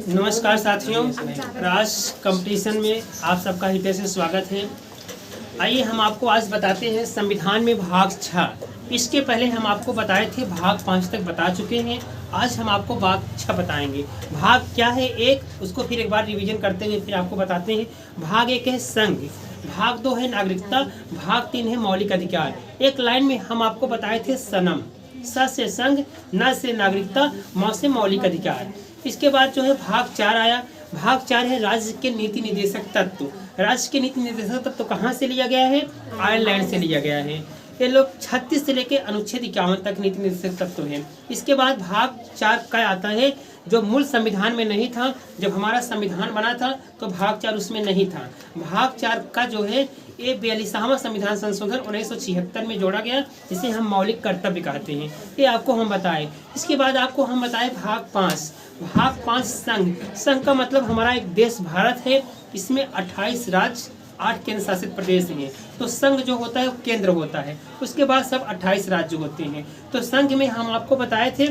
नमस्कार साथियों, राष्ट्र कंपटीशन में आप सबका हृदय से स्वागत है। आइए हम आपको आज बताते हैं संविधान में भाग 6। इसके पहले हम आपको बताए थे भाग 5 तक बता चुके हैं। आज हम आपको भाग 6 बताएंगे। भाग क्या है एक, उसको फिर एक बार रिवीजन करते हैं, फिर आपको बताते हैं। भाग 1 है संघ, भाग 2 है नागरिकता, भाग 3 है मौलिक अधिकार। एक लाइन में हम आपको बताए थे सनम, स से संघ, न से नागरिकता, म से मौलिक अधिकार। इसके बाद जो है भाग 4 आया। भाग 4 है राज्य के नीति निर्देशक तत्व। राज्य के नीति निर्देशक तत्व कहाँ से लिया गया है? आयरलैंड से लिया गया है। ये लोग 36 से लेकर अनुच्छेद 51 तक नीति निर्देशक तत्व है। इसके बाद भाग 4 का आता है जो मूल संविधान में नहीं था। जब हमारा संविधान बना था तो भाग 4 उसमें नहीं था। भाग 4 का जो है ये 42वां संविधान संशोधन 1976 में जोड़ा गया, जिसे हम मौलिक कर्तव्य कहते हैं। ये आपको हम बताएं। इसके बाद आपको हम बताएं भाग 5। भाग 5 संघ। संघ का मतलब हमारा एक देश भारत है। इसमें 28 राज्य, 8 केंद्र शासित प्रदेश हैं। तो संघ जो होता है वो केंद्र होता है। उसके बाद सब 28 राज्य होते हैं। तो संघ में हम आपको बताए थे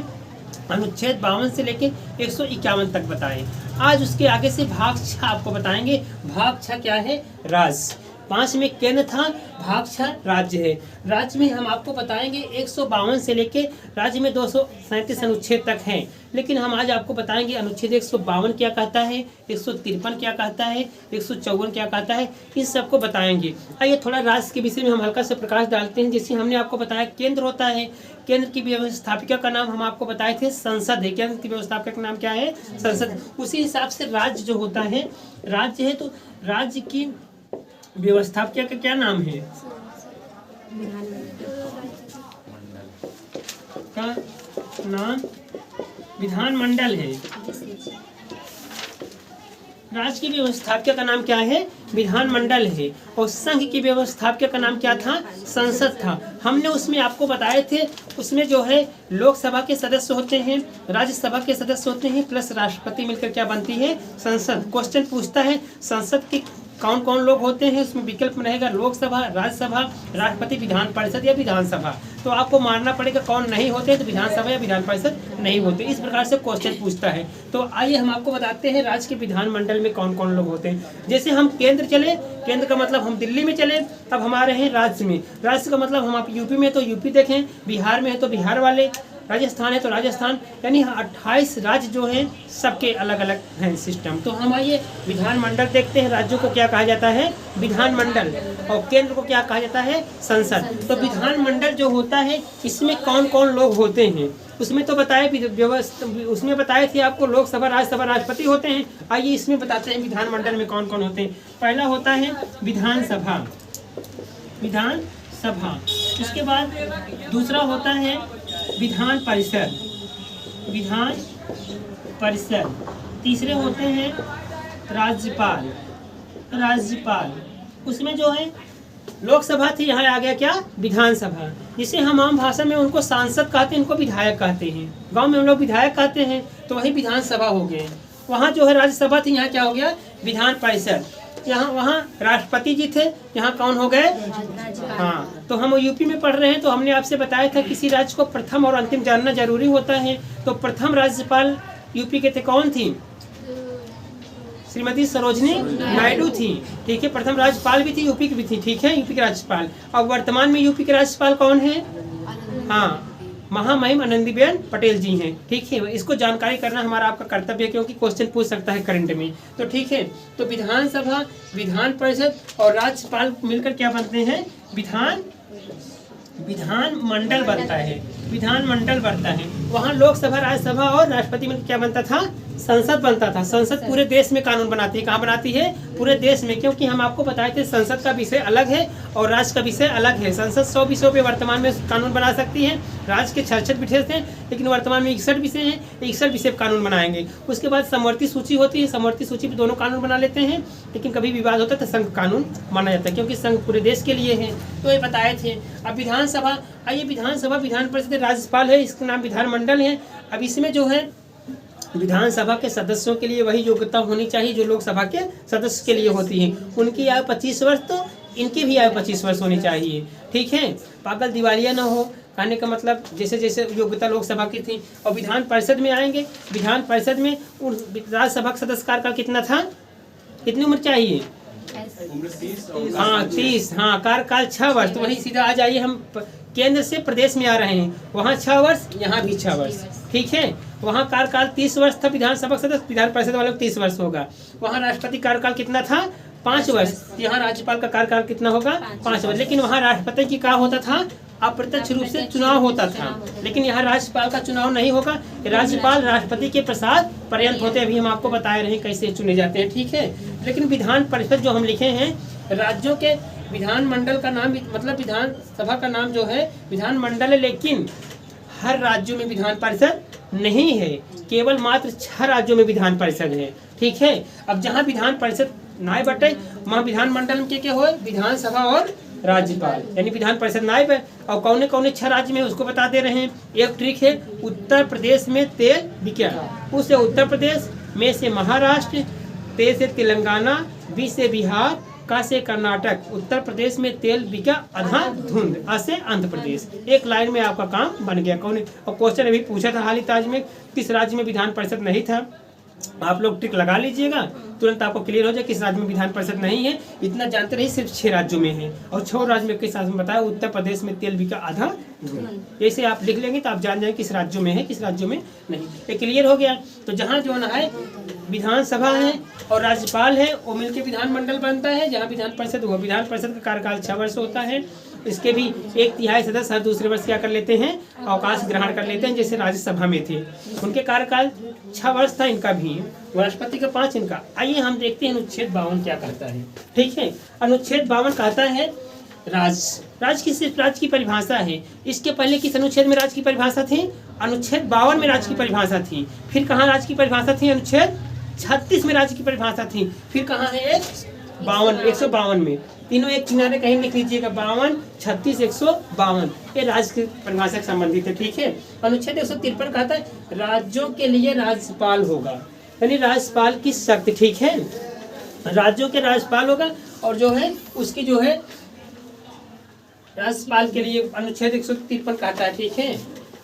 अनुच्छेद 52 से लेके 151 तक बताए। आज उसके आगे से भाग 6 आपको बताएंगे। भाग 6 क्या है? राज्य। 5 में केंद्र था, भाग 6 राज्य है। राज्य में हम आपको बताएंगे 152 से लेके राज्य में 237 अनुच्छेद तक हैं। लेकिन हम आज आपको बताएंगे अनुच्छेद 152 क्या कहता है, 153 क्या कहता है, 154 क्या कहता है, इन सबको बताएंगे। आइए थोड़ा राज्य के विषय में हम हल्का से प्रकाश डालते हैं। जैसे हमने आपको बताया केंद्र होता है, केंद्र की व्यवस्थापिका का नाम हम आपको बताए थे संसद है। केंद्र की व्यवस्थापिका का नाम क्या है? संसद। उसी हिसाब से राज्य जो होता है, राज्य है तो राज्य की व्यवस्थापिका का क्या नाम है? का नाम विधानमंडल है। राज्य की व्यवस्थापिका का नाम क्या है? विधानमंडल है। और संघ की व्यवस्थापिका का नाम क्या था? संसद था। हमने उसमें आपको बताए थे, उसमें जो है लोकसभा के सदस्य होते हैं, राज्यसभा के सदस्य होते हैं, प्लस राष्ट्रपति मिलकर क्या बनती है? संसद। क्वेश्चन पूछता है संसद की कौन कौन लोग होते हैं, उसमें विकल्प रहेगा लोकसभा, राज्यसभा, राष्ट्रपति, विधान परिषद या विधानसभा। तो आपको मानना पड़ेगा कौन नहीं होते, तो विधानसभा या विधान परिषद नहीं होते। इस प्रकार से क्वेश्चन पूछता है। तो आइए हम आपको बताते हैं राज्य के विधानमंडल में कौन कौन लोग होते हैं। जैसे हम केंद्र चले, केंद्र का मतलब हम दिल्ली में चले। अब हमारे हैं राज्य में, राज्य का मतलब हम आप यूपी में तो यूपी देखें, बिहार में है तो बिहार वाले, राजस्थान है तो राजस्थान, यानी 28 राज्य जो हैं सबके अलग अलग हैं सिस्टम। तो हम आइए विधानमंडल देखते हैं। राज्यों को क्या कहा जाता है? विधानमंडल। और केंद्र को क्या कहा जाता है? संसद। तो विधानमंडल जो होता है इसमें कौन कौन लोग होते हैं? उसमें तो बताए उसमें बताए थे आपको लोकसभा, राज्यसभा, राष्ट्रपति होते हैं। आइए इसमें बताते हैं विधानमंडल में कौन कौन होते हैं। पहला होता है विधानसभा, विधानसभा। उसके बाद दूसरा होता है विधान परिषद, विधान परिषद। तीसरे होते हैं राज्यपाल, राज्यपाल। उसमें जो है लोकसभा थी, यहाँ आ गया क्या? विधानसभा। जिसे हम आम भाषा में उनको सांसद कहते हैं, इनको विधायक कहते हैं। गांव में हम लोग विधायक कहते हैं, तो वही विधानसभा हो गए। वहाँ जो है राज्यसभा थी, यहाँ क्या हो गया? विधान परिषद। यहाँ वहाँ राष्ट्रपति जी थे, यहाँ कौन हो गए? हाँ, तो हम यूपी में पढ़ रहे हैं तो हमने आपसे बताया था किसी राज्य को प्रथम और अंतिम जानना जरूरी होता है। तो प्रथम राज्यपाल यूपी के थे, कौन थी? श्रीमती सरोजनी नायडू थी। ठीक है, प्रथम राज्यपाल भी थी, यूपी की भी थी। ठीक है, यूपी के राज्यपाल। अब वर्तमान में यूपी के राज्यपाल कौन है? हाँ, महामहिम आनंदीबेन पटेल जी हैं। ठीक है, इसको जानकारी करना हमारा आपका कर्तव्य है, क्योंकि क्वेश्चन पूछ सकता है करंट में। तो ठीक है, तो विधानसभा, विधान परिषद और राज्यपाल मिलकर क्या बनते हैं? विधानमंडल बनता है, विधानमंडल बनता है। वहाँ लोकसभा, राज्यसभा और राष्ट्रपति मिलकर क्या बनता था? संसद बनता था। संसद पूरे देश में कानून बनाती है। कहाँ बनाती है? पूरे देश में। क्योंकि हम आपको बताए थे संसद का विषय अलग है और राज्य का विषय अलग है। संसद 100 विषयों पे वर्तमान में कानून बना सकती है। राज्य के 66 विषय थे, लेकिन वर्तमान में 61 विषय हैं। 61 विषय पर कानून बनाएंगे। उसके बाद समवर्ती सूची होती है, समवर्ती सूची पर दोनों कानून बना लेते हैं। लेकिन कभी विवाद होता है तो संघ कानून माना जाता है, क्योंकि संघ पूरे देश के लिए है। तो ये बताए थे। अब विधानसभा, आइए विधानसभा, विधान परिषद, राज्यपाल है, इसका नाम विधानमंडल है। अब इसमें जो है विधानसभा के सदस्यों के लिए वही योग्यता होनी चाहिए जो लोकसभा के सदस्य के लिए होती है। उनकी आयु 25 वर्ष, तो इनकी भी आयु 25 वर्ष होनी चाहिए। ठीक है, पागल दिवालिया ना हो, कहने का मतलब जैसे जैसे योग्यता लोकसभा की थी। और विधान परिषद में आएंगे, विधान परिषद में राज्यसभा का सदस्य कार्यकाल कितना था, कितनी उम्र चाहिए, हाँ 30, हाँ कार्यकाल 6 वर्ष। तो वही सीधा आ जाइए, हम केंद्र से प्रदेश में आ रहे हैं, वहाँ 6 वर्ष, यहाँ भी 6 वर्ष, ठीक है। वहाँ कार्यकाल 30 वर्ष था विधानसभा सदस्य, विधान परिषद वाले को 30 वर्ष होगा। वहाँ राष्ट्रपति कार्यकाल कितना था, 5 वर्ष। यहाँ राज्यपाल का कार्यकाल कितना होगा, 5 वर्ष। लेकिन वहाँ राष्ट्रपति की क्या होता था, अप्रत्यक्ष रूप से चुनाव होता था। लेकिन यहाँ राज्यपाल का चुनाव नहीं होगा, राज्यपाल राष्ट्रपति के प्रसाद पर्यंत होते। अभी हम आपको बता रहे हैं कैसे चुने जाते हैं, ठीक है। लेकिन विधान परिषद जो हम लिखे हैं, राज्यों के विधानमंडल का नाम मतलब विधानसभा का नाम जो है विधानमंडल है, लेकिन हर राज्यों में विधान परिषद नहीं है, केवल मात्र 6 राज्यों में विधान परिषद है, ठीक है। अब जहाँ विधान परिषद नाय बटे, वहाँ विधानमंडल में क्या हो, विधानसभा और राज्यपाल, यानी विधान परिषद नायब है। और कौन कौन 6 राज्य में उसको बता दे रहे हैं। एक ट्रिक है, उत्तर प्रदेश में तेल बिका, उससे उत्तर प्रदेश, में से महाराष्ट्र, ते से तेलंगाना, बी से बिहार, का से कर्नाटक। उत्तर प्रदेश में तेल बिका अधा धुंध, अ से आंध्र प्रदेश। एक लाइन में आपका काम बन गया। कौन, और क्वेश्चन अभी पूछा था हाल ही ताज में, किस राज्य में विधान परिषद नहीं था। आप लोग ट्रिक लगा लीजिएगा, तुरंत आपको क्लियर हो जाए किस राज्य में विधान परिषद नहीं है। इतना जानते रहिए, सिर्फ 6 राज्यों में है। और 6 राज्य में किस राज्य में बताया, उत्तर प्रदेश में तेल बिका आधा धुंध। ऐसे आप लिख लेंगे तो आप जान जाएंगे किस राज्यों में है, किस राज्यों में नहीं। ये क्लियर हो गया। तो जहाँ जो है विधानसभा है और राज्यपाल है, वो मिलकर विधानमंडल बनता है। जहाँ विधान परिषद हुआ, विधान परिषद का कार्यकाल 6 वर्ष होता है। इसके भी 1/3 सदस्य हर दूसरे वर्ष क्या कर लेते हैं, अवकाश ग्रहण कर लेते हैं, जैसे राज्यसभा में थे, उनके कार्यकाल 6 वर्ष था। इनका भी राष्ट्रपति का 5, इनका। आइए हम देखते हैं अनुच्छेद 52 क्या कहता है, ठीक है। अनुच्छेद 52 कहता है राज की सिर्फ राज्य की परिभाषा है। इसके पहले किस अनुच्छेद में राज्य की परिभाषा थी, अनुच्छेद 52 में राज्य की परिभाषा थी। फिर कहाँ राज्य की परिभाषा थी, अनुच्छेद 36 में राज्य की परिभाषा थी। फिर कहाँ है, 152 में। तीनों एक किनारे कहीं लिख लीजिएगा, 52, 36, 152, ये राज्य की परिभाषा से संबंधित है, ठीक है। अनुच्छेद 153 कहता है राज्यों के लिए राज्यपाल होगा, यानी राज्यपाल की शक्ति, ठीक है। राज्यों के राज्यपाल होगा, और जो है उसकी जो है राज्यपाल के लिए अनुच्छेद 153 कहता है, ठीक है।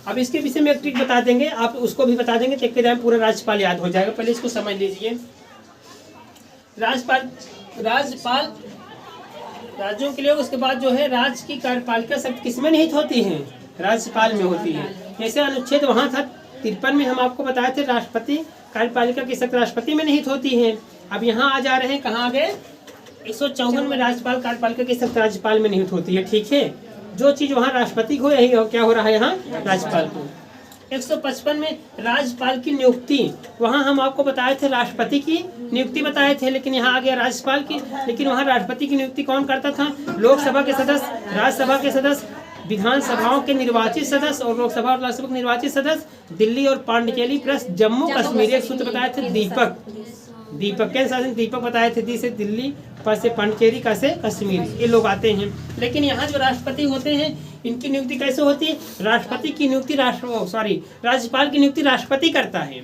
अब इसके विषय में एक ट्रिक बता देंगे, आप उसको भी बता देंगे, देखते जाए पूरा राज्यपाल याद हो जाएगा। पहले इसको समझ लीजिए। राज्यपाल राज्यों के लिए, उसके बाद जो है राज्य की कार्यपालिका शक्ति किसमें निहित होती है, राज्यपाल में होती है। जैसे अनुच्छेद वहाँ था 53 में हम आपको बताए थे, राष्ट्रपति कार्यपालिका की शक्ति राष्ट्रपति में निहित होती है। अब यहाँ आ जा रहे हैं, कहाँ आ गए, 154 में राज्यपाल कार्यपालिका की शक्ति राज्यपाल में निहित होती है, ठीक है। जो चीज वहाँ राष्ट्रपति को, यही क्या हो रहा है यहाँ राज्यपाल को। 155 में राज्यपाल की नियुक्ति, वहाँ हम आपको बताए थे राष्ट्रपति की नियुक्ति बताए थे, लेकिन यहाँ आ गया राज्यपाल की। लेकिन वहाँ राष्ट्रपति की नियुक्ति कौन करता था, लोकसभा के सदस्य, राज्यसभा के सदस्य, विधानसभाओं के निर्वाचित सदस्य और लोकसभा और राज्यसभा के निर्वाचित सदस्य, दिल्ली और पांडिचेरी प्लस जम्मू कश्मीर। एक सूत्र बताए थे दीपक के शासन, दीपक बताए थे, दी से दिल्ली, पर से पांडिचेरी, का से कश्मीर, ये लोग आते हैं। लेकिन यहाँ जो राष्ट्रपति होते हैं, इनकी नियुक्ति कैसे होती है, राष्ट्रपति की नियुक्ति राज्यपाल की नियुक्ति राष्ट्रपति करता है।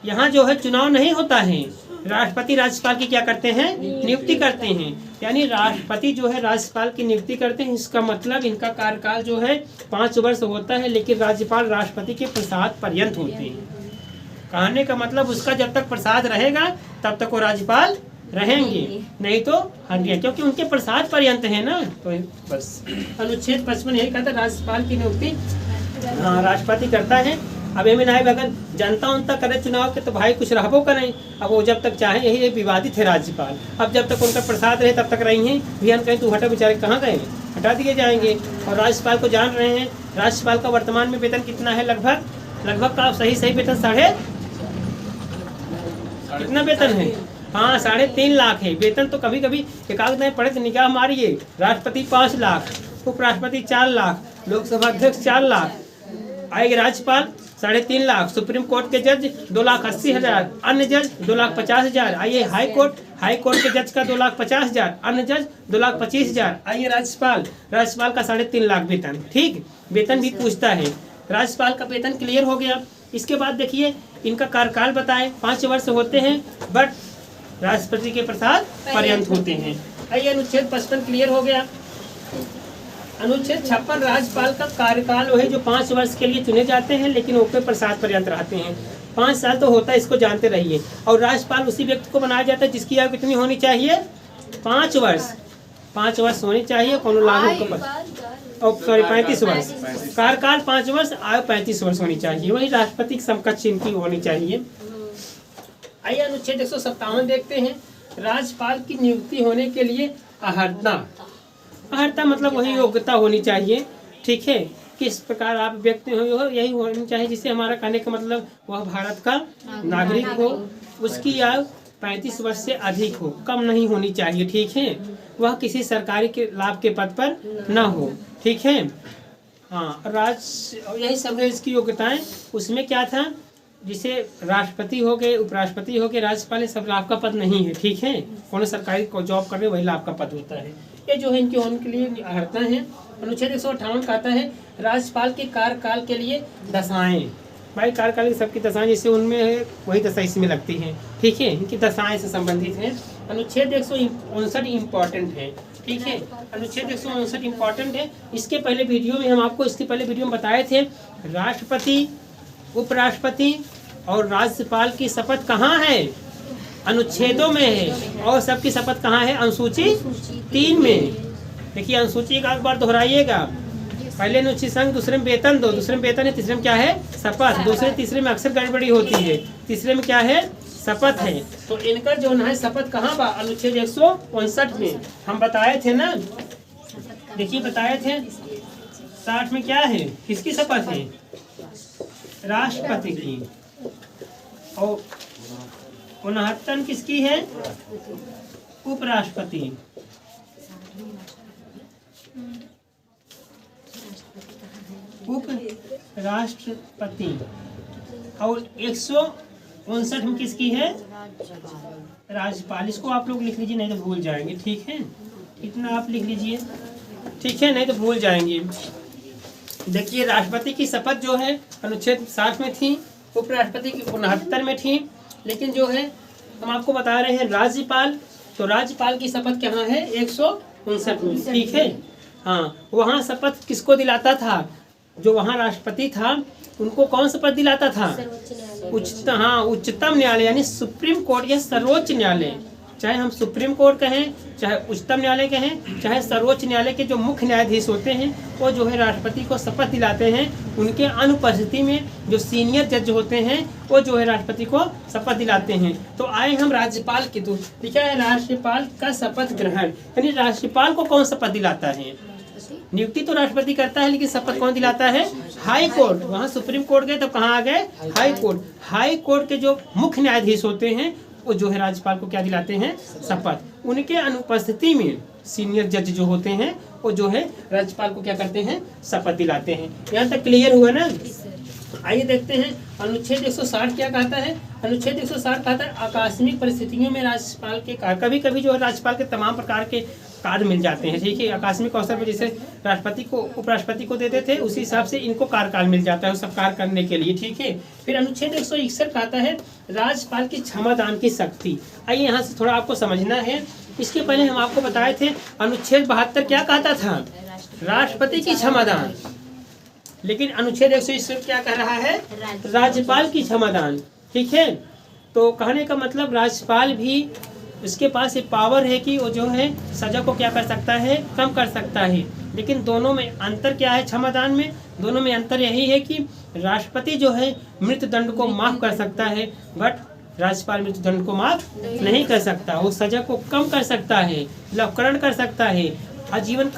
यहाँ जो है चुनाव नहीं होता है, राष्ट्रपति राज्यपाल की क्या करते हैं, नियुक्ति करते हैं। यानी राष्ट्रपति जो है राज्यपाल की नियुक्ति करते हैं। इसका मतलब इनका कार्यकाल जो है 5 वर्ष होता है, लेकिन राज्यपाल राष्ट्रपति के प्रसाद पर्यंत होते हैं। कहने का मतलब उसका जब तक प्रसाद रहेगा तब तक वो राज्यपाल रहेंगे, नहीं तो हट गया, क्योंकि उनके प्रसाद पर्यंत है ना। तो बस अनुच्छेद 55 यही कहता है राज्यपाल की नियुक्ति राष्ट्रपति करता है। अब एम नायब अगर जनता उनता करे चुनाव के तो भाई कुछ रहबो करें। अब वो जब तक चाहे, यही विवादित है राज्यपाल। अब जब तक उनका प्रसाद रहे तब तक रही हैं, भियान कहें तू हटा, बेचारे कहाँ गए, हटा दिए जाएंगे। और राज्यपाल को जान रहे हैं, राज्यपाल का वर्तमान में वेतन कितना है, लगभग का सही वेतन कितना वेतन है, हाँ 3.5 लाख है वेतन। तो कभी कभी एकाध में पढ़े तो निगाह मारिए, राष्ट्रपति 5 लाख, उपराष्ट्रपति 4 लाख, लोकसभा अध्यक्ष 4 लाख, आएगा राज्यपाल 3.5 लाख, सुप्रीम कोर्ट के जज 2,80,000, अन्य जज 2,50,000। आइए हाई कोर्ट के जज का 2,50,000, अन्य जज 2,25,000। आइए राज्यपाल का 3.5 लाख वेतन, ठीक। वेतन भी पूछता है, राज्यपाल का वेतन क्लियर हो गया। इसके बाद देखिए इनका कार्यकाल बताएं, 5 वर्ष होते हैं, बट राष्ट्रपति के प्रसाद पर्यंत होते हैं। आइए अनुच्छेद 55 क्लियर हो गया। अनुच्छेद 56 राज्यपाल का कार्यकाल वही जो 5 वर्ष के लिए चुने जाते हैं, लेकिन वो पे प्रसाद पर्यंत रहते हैं। 5 साल तो होता है, इसको जानते रहिए। और राज्यपाल उसी व्यक्ति को बनाया जाता है जिसकी आयु कितनी होनी चाहिए? 5 वर्ष। 5 वर्ष होनी चाहिए। कौन लागू को 35 वर्ष। कार्यकाल 5 वर्ष, आयु 35 वर्ष होनी चाहिए। वही राष्ट्रपति की समकक्ष इनकी होनी चाहिए। आइए अनुच्छेद 157 देखते हैं। राज्यपाल की नियुक्ति होने के लिए अहर्ता। अहर्ता मतलब वही योग्यता होनी चाहिए, ठीक है। किस प्रकार आप व्यक्ति हो यही होनी चाहिए, जिससे हमारा कहने का मतलब वह भारत का नागरिक हो, उसकी आयु 35 वर्ष से अधिक हो, कम नहीं होनी चाहिए, ठीक है। वह किसी सरकारी के लाभ के पद पर न हो, ठीक है। हाँ, यही सब है इसकी योग्यताएं। उसमें क्या था, जिसे राष्ट्रपति हो गए, उपराष्ट्रपति हो गए, राज्यपाल सब लाभ का पद नहीं है, ठीक है। कौन सरकारी को जॉब कर रहे वही लाभ का पद होता है। ये जो है इनके होने के लिए अर्हता है। अनुच्छेद 158 कहता है राज्यपाल के कार्यकाल के लिए दशाएं। भाई कार्यकाल की सबकी दशाएं जैसे उनमें है वही दशा इसमें लगती हैं, ठीक है। इनकी दशाएं से संबंधित है। अनुच्छेद 159 इम्पोर्टेंट है, ठीक है। अनुच्छेद 159 इम्पोर्टेंट है। इसके पहले वीडियो में हम आपको बताए थे राष्ट्रपति, उपराष्ट्रपति और राज्यपाल की शपथ कहाँ है? अनुच्छेदों में है। और सबकी शपथ कहाँ है? अनुसूची 3 में। देखिए अनुसूची का एक बार दोहराइएगा। पहले अनुच्छेद संघ, दूसरे में वेतन दो, दूसरे में वेतन है, तीसरे में क्या है? शपथ। दूसरे तीसरे में अक्सर गड़बड़ी होती है, तीसरे में क्या है? शपथ है। तो इनका जो है शपथ कहाँ बा? अनुच्छेद 159 में। हम बताए थे ना, देखिए बताए थे 60 में क्या है? किसकी शपथ है? राष्ट्रपति की। और 69 किसकी है? उपराष्ट्रपति। उपराष्ट्रपति। और 159 में किसकी है? राज्यपाल। इसको आप लोग लिख लीजिए, नहीं तो भूल जाएंगे, ठीक है। इतना आप लिख लीजिए, ठीक है, नहीं तो भूल जाएंगे। देखिए राष्ट्रपति की शपथ जो है अनुच्छेद 60 में थी, उपराष्ट्रपति की 69 में थी, लेकिन जो है हम आपको बता रहे हैं राज्यपाल, तो राज्यपाल की शपथ कहाँ है? 159 में, ठीक है। हाँ, वहाँ शपथ किसको दिलाता था? जो वहाँ राष्ट्रपति था उनको कौन शपथ दिलाता था? उच्चतम न्यायालय यानी सुप्रीम कोर्ट या सर्वोच्च न्यायालय। चाहे हम सुप्रीम कोर्ट कहें, चाहे उच्चतम न्यायालय कहें, चाहे सर्वोच्च न्यायालय के जो मुख्य न्यायाधीश होते हैं वो जो है राष्ट्रपति को शपथ दिलाते हैं। उनके अनुपस्थिति में जो सीनियर जज होते हैं वो जो है राष्ट्रपति को शपथ दिलाते हैं। तो आए हम राज्यपाल की, तो लिखा है राज्यपाल का शपथ ग्रहण, यानी राज्यपाल को कौन शपथ दिलाता है? नियुक्ति तो राष्ट्रपति करता है, लेकिन शपथ कौन दिलाता है? High court. वहाँ सुप्रीम कोर्ट गए तब कहाँ आ गए? High court. हाई कोर्ट के जो मुख्य न्यायाधीश होते हैं वो जो है राज्यपाल को क्या दिलाते हैं? शपथ। उनके अनुपस्थिति में सीनियर जज जो होते हैं वो जो है राज्यपाल को क्या करते हैं? शपथ दिलाते हैं। यहाँ तक क्लियर हुआ ना? आइए देखते हैं अनुच्छेद 160 क्या कहता है। अनुच्छेद 160 कहता है आकस्मिक परिस्थितियों में राज्यपाल के कार्य, कभी कभी जो है राज्यपाल के तमाम प्रकार के कार्य मिल जाते हैं, ठीक है। आकस्मिक अवसर पर जैसे राष्ट्रपति को उपराष्ट्रपति को देते थे, उसी हिसाब से इनको कार्यकाल मिल जाता है सब कार्य करने के लिए, ठीक है। फिर अनुच्छेद 161 कहता है राज्यपाल की क्षमादान की शक्ति। आइए यहाँ से थोड़ा आपको समझना है। इसके पहले हम आपको बताए थे अनुच्छेद 72 क्या कहता था? राष्ट्रपति की क्षमादान। लेकिन अनुच्छेद 161 क्या कह रहा है? राज्यपाल की क्षमादान, ठीक है। तो कहने का मतलब राज्यपाल भी, उसके पास एक पावर है कि वो जो है सजा को क्या कर सकता है? कम कर सकता है। लेकिन दोनों में अंतर क्या है? क्षमादान में दोनों में अंतर यही है कि राष्ट्रपति जो है मृत्युदंड को माफ कर सकता है, बट राज्यपाल मृत्युदंड को माफ नहीं कर सकता। वो सजा को कम कर सकता है, लवकरण कर सकता है, आजीवन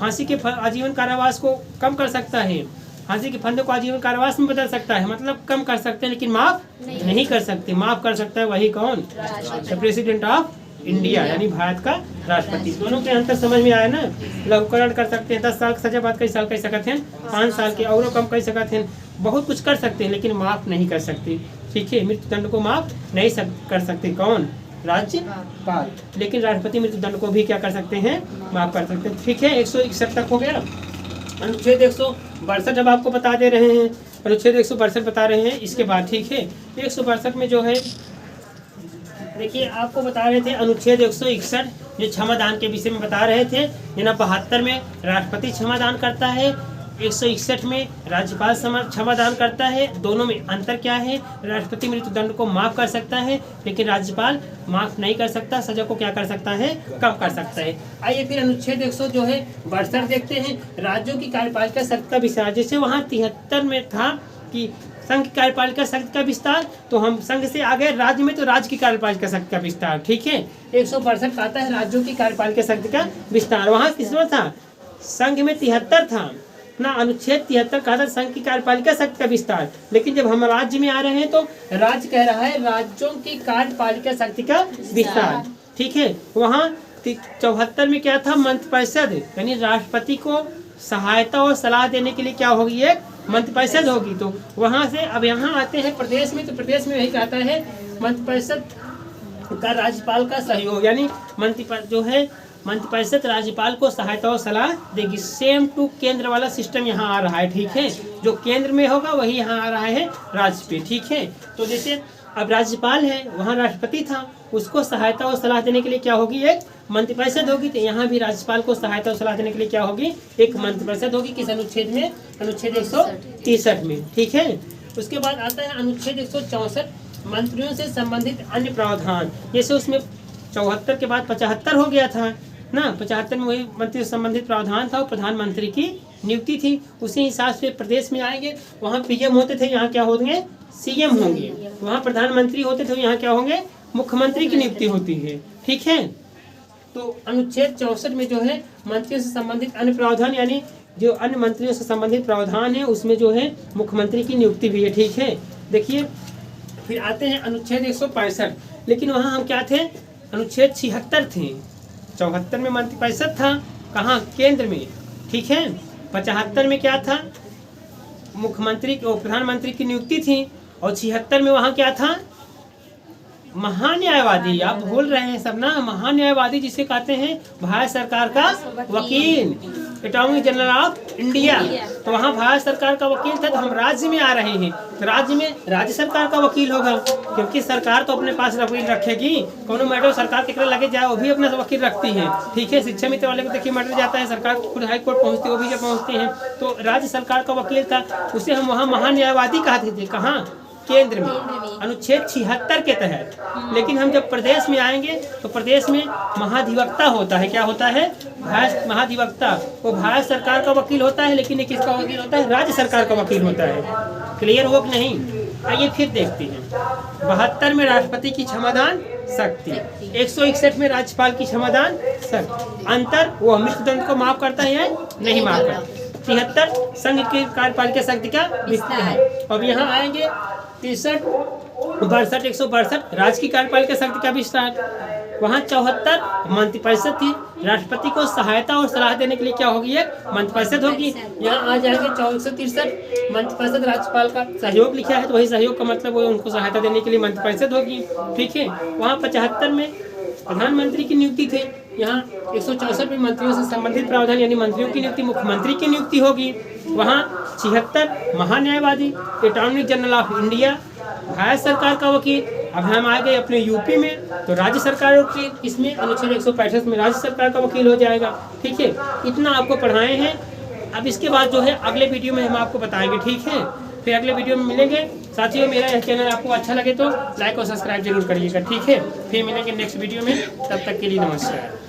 फांसी के आजीवन कारावास को कम कर सकता है, फांसी के फंदे को आजीवन कारावास में बदल सकता है, मतलब कम कर सकते हैं, लेकिन माफ नहीं कर सकते। माफ कर सकता है वही कौन? प्रेसिडेंट ऑफ इंडिया, यानी भारत का राष्ट्रपति। दोनों के अंतर समझ में आया ना? लवकरण कर सकते हैं, 10 साल की सजा बाद कई साल कह सकते हैं, 5 साल के और कम कह सकते हैं, बहुत कुछ कर सकते हैं, लेकिन माफ नहीं कर सकते, ठीक है। मृत्युदंड को माफ नहीं कर सकते कौन? राज्यपाल। लेकिन राष्ट्रपति मृत्युदंड को भी क्या कर सकते हैं? माफ कर सकते हैं, ठीक है। 161 तक हो गया। अनुच्छेद 162 जब आपको बता दे रहे हैं, अनुच्छेद 162 बता रहे हैं इसके बाद, ठीक है। 162 में जो है देखिए आपको बता रहे थे अनुच्छेद 161 जो क्षमादान के विषय में बता रहे थे। 72 में राष्ट्रपति क्षमादान करता है, 161 में राज्यपाल क्षमादान करता है। दोनों में अंतर क्या है? राष्ट्रपति मृत्युदंड को माफ कर सकता है, लेकिन राज्यपाल माफ नहीं कर सकता, सजा को क्या कर सकता है? कम कर सकता है। आइए फिर अनुच्छेद 162 देखते हैं, राज्यों की कार्यपालिका शक्ति का विस्तार। जैसे वहाँ 73 में था कि संघ की कार्यपालिका शक्ति का विस्तार, तो हम संघ से आ गए राज्य में, तो राज्य की कार्यपालिका शक्ति का विस्तार। ठीक है, 162 आता है राज्यों की कार्यपालिका शक्ति का विस्तार। वहाँ किसमें था? संघ में 73 था ना, अनुच्छेद 73 कहा था संघ की कार्यपालिका शक्ति का विस्तार। लेकिन जब हम राज्य में आ रहे हैं तो राज्य कह रहा है राज्यों की कार्यपालिका शक्ति का विस्तार। ठीक है, वहाँ 74 में क्या था? मंत्रिपरिषद, यानी राष्ट्रपति को सहायता और सलाह देने के लिए क्या होगी? एक मंत्रिपरिषद होगी। तो वहाँ से अब यहाँ आते हैं प्रदेश में, तो प्रदेश में यही कहता है मंत्रिपरिषद का राज्यपाल का सहयोग, यानी मंत्रिपरिषद राज्यपाल को सहायता और सलाह देगी। सेम टू केंद्र वाला सिस्टम यहाँ आ रहा है। ठीक है, जो केंद्र में होगा वही यहाँ आ रहा है राज्य पे। ठीक है, तो जैसे अब राज्यपाल है, वहाँ राष्ट्रपति था, उसको सहायता और सलाह देने के लिए क्या होगी? एक मंत्रिपरिषद होगी। तो यहाँ भी राज्यपाल को सहायता और सलाह देने के लिए क्या होगी? एक मंत्रिपरिषद होगी। किस अनुच्छेद में? अनुच्छेद 163 में। ठीक है, उसके बाद आता है अनुच्छेद 164, मंत्रियों से संबंधित अन्य प्रावधान। जैसे उसमें 74 के बाद 75 हो गया था ना, 75 में वही मंत्री से संबंधित प्रावधान था, प्रधानमंत्री की नियुक्ति थी। उसी हिसाब से प्रदेश में आएंगे, वहाँ पीएम होते थे, यहाँ क्या होंगे? सीएम होंगे। वहाँ प्रधानमंत्री होते थे, यहाँ क्या होंगे? मुख्यमंत्री की नियुक्ति होती है। ठीक है, तो अनुच्छेद 64 में जो है मंत्रियों से संबंधित अन्य प्रावधान, यानी जो अन्य मंत्रियों से संबंधित प्रावधान है उसमें जो है मुख्यमंत्री की नियुक्ति भी है। ठीक है, देखिए फिर आते हैं अनुच्छेद 165, लेकिन वहाँ हम क्या थे? अनुच्छेद 76 थे। 74 में मंत्रिपरिषद था, कहाँ? केंद्र में। ठीक है, 75 में क्या था? मुख्यमंत्री और प्रधानमंत्री की नियुक्ति थी, और 76 में वहाँ क्या था? महान्यायवादी। आप भूल रहे हैं सब ना, महान्यायवादी जिसे कहते हैं भारत सरकार का वकील, अटॉर्नी जनरल ऑफ इंडिया। तो वहाँ भारत सरकार का वकील था। तो हम राज्य में आ रहे हैं, तो राज्य में राज्य सरकार का वकील होगा, क्योंकि सरकार तो अपने पास वकील रखेगी। कोनो मैटर सरकार के लगे जाए वो भी अपना वकील रखती है। ठीक है, शिक्षा मित्र वाले को देखिए मैटर जाता है, सरकार खुद हाई कोर्ट पहुँचती है, वो भी जब पहुँचते हैं, तो राज्य सरकार का वकील था, उसे हम वहाँ महान्यायवादी कहते थे। कहाँ? केंद्र में, अनुच्छेद 76 के तहत। लेकिन हम जब प्रदेश में आएंगे तो प्रदेश में महाधिवक्ता होता है। क्या होता है? महाधिवक्ता। वो भारत सरकार का वकील होता है, लेकिन ये किसका वकील होता है? राज्य सरकार का वकील होता है। क्लियर हो कि नहीं? आइए फिर देखते हैं। 72 में राष्ट्रपति की क्षमादान शक्ति, 161 में राज्यपाल की क्षमादान शक्ति। अंतर, वो मृत्युदंड को माफ करता है या नहीं माफ करता। 73 संघ की कार्यपालिका शक्ति का विस्तार। अब यहाँ आएंगे 63, 62, 162 राज्य की कार्यपालिका शक्ति का विस्तार। वहाँ 74 मंत्रिपरिषद थी, राष्ट्रपति को सहायता और सलाह देने के लिए क्या होगी? एक मंत्रिपरिषद होगी। यहाँ आ जाएंगे 163 मंत्रिपरिषद राज्यपाल का सहयोग लिखा है, तो वही सहयोग का मतलब वो उनको सहायता देने के लिए मंत्रिपरिषद होगी। ठीक है, वहाँ 75 में प्रधानमंत्री की नियुक्ति थे। यहाँ 164 में मंत्रियों से संबंधित प्रावधान, यानी मंत्रियों की नियुक्ति, मुख्यमंत्री की नियुक्ति होगी। वहाँ 76 महान्यायवादी, अटॉर्नी जनरल ऑफ इंडिया, भारत सरकार का वकील। अब हम आ गए अपने यूपी में, तो राज्य सरकार की इसमें अनुच्छेद 165 में राज्य सरकार का वकील हो जाएगा। ठीक है, इतना आपको पढ़ाए हैं। अब इसके बाद जो है अगले वीडियो में हम आपको बताएंगे। ठीक है, फिर अगले वीडियो में मिलेंगे। साथियों, मेरा यह चैनल आपको अच्छा लगे तो लाइक और सब्सक्राइब जरूर करिएगा। ठीक है, फिर मिलेंगे नेक्स्ट वीडियो में, तब तक के लिए नमस्कार।